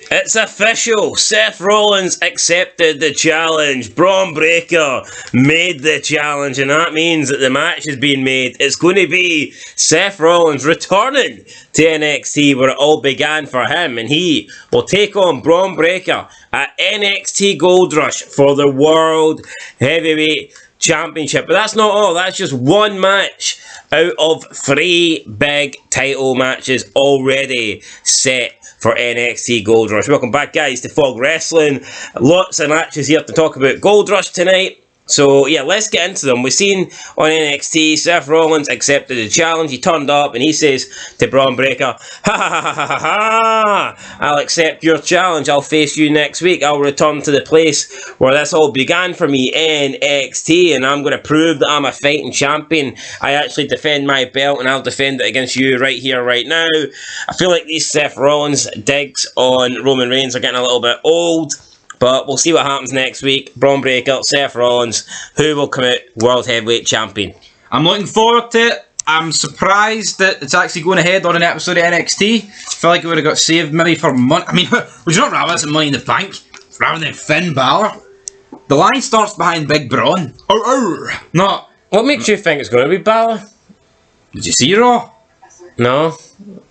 It's official. Seth Rollins accepted the challenge. Braun Breaker made the challenge, and that means that the match is being made. It's going to be Seth Rollins returning to NXT, where it all began for him, and he will take on Braun Breaker at NXT Goldrush for the World Heavyweight Championship. But that's not all. That's just one match out of 3 big title matches already set for NXT Goldrush. Welcome back, guys, to Fog Wrestling. Lots of matches here to talk about Goldrush tonight. So, yeah, let's get into them. We've seen on NXT, Seth Rollins accepted the challenge. He turned up and he says to Braun Breaker, ha ha ha ha ha ha, I'll accept your challenge. I'll face you next week. I'll return to the place where this all began for me, NXT, and I'm going to prove that I'm a fighting champion. I actually defend my belt, and I'll defend it against you right here, right now. I feel like these Seth Rollins digs on Roman Reigns are getting a little bit old. But we'll see what happens next week. Braun Breaker, Seth Rollins, who will come out World Heavyweight Champion. I'm looking forward to it. I'm surprised that it's actually going ahead on an episode of NXT. I feel like it would have got saved maybe for money. I mean, would you not rather have some Money in the Bank rather than Finn Balor? The line starts behind Big Braun. Not. What makes you think it's going to be Balor? Did you see Raw? No.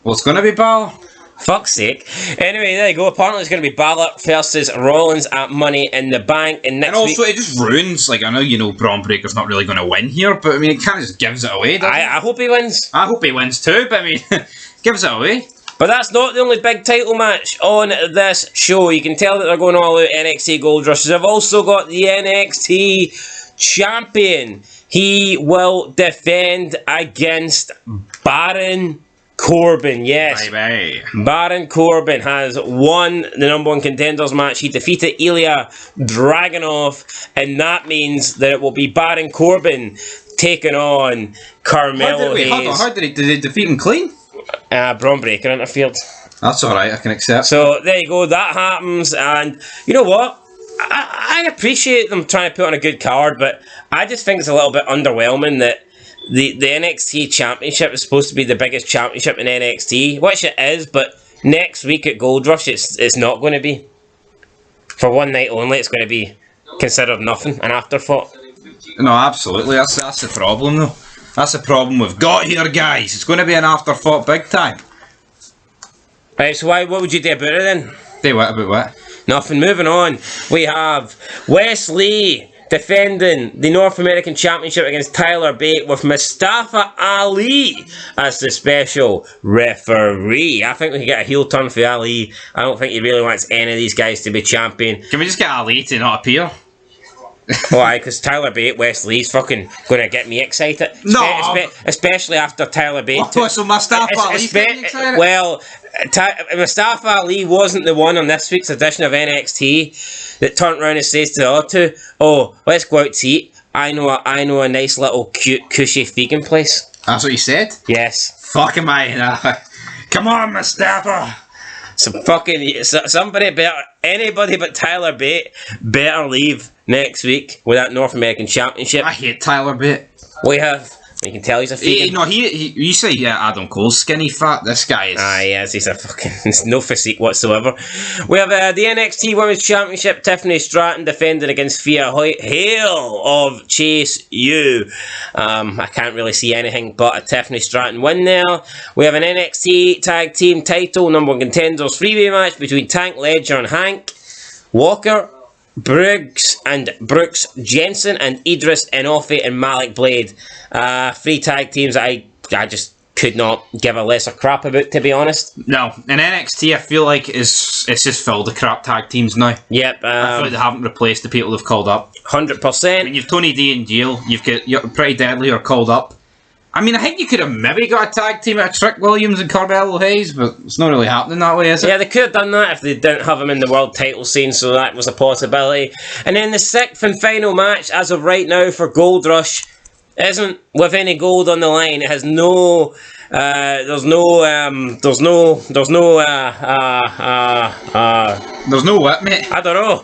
Well, it's going to be Balor. Fuck's sake. Anyway, there you go. Apparently it's going to be Balor versus Rollins at Money in the Bank. And next also, week, it just ruins, like, I know, you know, Braun Breaker's not really going to win here, but I mean, it kind of just gives it away, doesn't it? I hope he wins. I hope he wins too, but I mean, gives it away. But that's not the only big title match on this show. You can tell that they're going all out NXT Goldrush. They've also got the NXT champion. He will defend against Baron Corbin, yes. Bye-bye. Baron Corbin has won the number 1 contenders match. He defeated Ilya Dragunov, and that means that it will be Baron Corbin taking on Carmelo Hayes. How did they defeat him clean? Braun Breaker interfered. That's alright, I can accept. So there you go, that happens, and you know what? I appreciate them trying to put on a good card, but I just think it's a little bit underwhelming that the NXT Championship is supposed to be the biggest championship in NXT, which it is, but next week at Goldrush, it's not going to be. For one night only, it's going to be considered nothing, an afterthought. No, absolutely, that's the problem though. That's the problem we've got here, guys. It's going to be an afterthought big time. Right, so what would you do about it then? Say what about what? Nothing, moving on. We have Wes Lee defending the North American Championship against Tyler Bate with Mustafa Ali as the special referee. I think we can get a heel turn for Ali. I don't think he really wants any of these guys to be champion. Can we just get Ali to not appear? Why? Because Tyler Bate, Wes Lee's fucking going to get me excited. No! Especially after Tyler Bate. So Mustafa Ali's getting excited? Well, Mustafa Ali wasn't the one on this week's edition of NXT that turned around and says to the other two, oh, let's go out to eat. I know a nice little cute, cushy vegan place. That's what you said? Yes. Fuck am I? Come on, Mustafa! Anybody but Tyler Bate better leave next week with that North American Championship. I hate Tyler Bate. You can tell he's a vegan. You say Adam Cole's skinny fat. This guy is. Yes, he's a fucking no physique whatsoever. We have the NXT Women's Championship. Tiffany Stratton defending against Thea Hale of Chase U. I can't really see anything but a Tiffany Stratton win there. We have an NXT Tag Team Title number 1 contenders freeway match between Tank Ledger and Hank Walker, Brooks Jensen, and Idris Enofe and Malik Blade. 3 tag teams I just could not give a lesser crap about, to be honest. No, in NXT I feel like it's just filled with crap tag teams now. Yep. I feel like they haven't replaced the people they've called up. 100%. I mean, you've Tony D in jail, you've got Pretty Deadly who are called up. I mean, I think you could have maybe got a tag team out of Trick Williams and Carmelo Hayes, but it's not really happening that way, is it? Yeah, they could have done that if they didn't have him in the world title scene, so that was a possibility. And then the 6th and final match, as of right now, for Goldrush, isn't with any gold on the line. It has no, There's no what, mate? I don't know.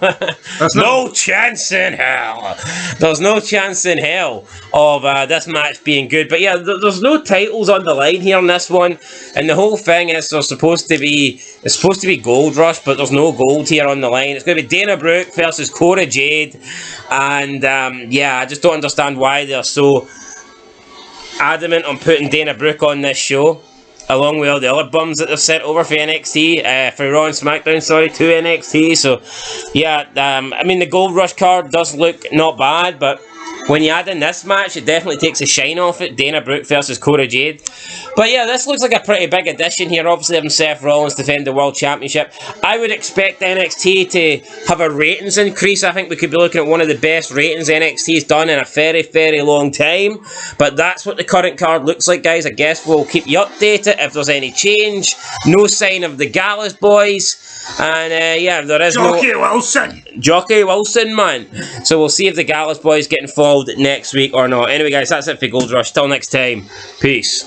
There's no chance in hell. There's no chance in hell of this match being good. But yeah, there's no titles on the line here in this one, and the whole thing is it's supposed to be Goldrush, but there's no gold here on the line. It's going to be Dana Brooke versus Cora Jade, and yeah, I just don't understand why they're so adamant on putting Dana Brooke on this show, along with all the other bums that they've sent over for NXT, for Raw and SmackDown, sorry, to NXT. So, yeah, I mean, the Goldrush card does look not bad, but when you add in this match, it definitely takes a shine off it. Dana Brooke versus Cora Jade. But yeah, this looks like a pretty big addition here. Obviously, having Seth Rollins defend the World Championship. I would expect NXT to have a ratings increase. I think we could be looking at one of the best ratings NXT's done in a very, very long time. But that's what the current card looks like, guys. I guess we'll keep you updated if there's any change. No sign of the Gallus boys. And yeah, there is Jockey Wilson, man. So we'll see if the Gallus boys get involved next week or not. Anyway, guys, that's it for Goldrush. Till next time, peace.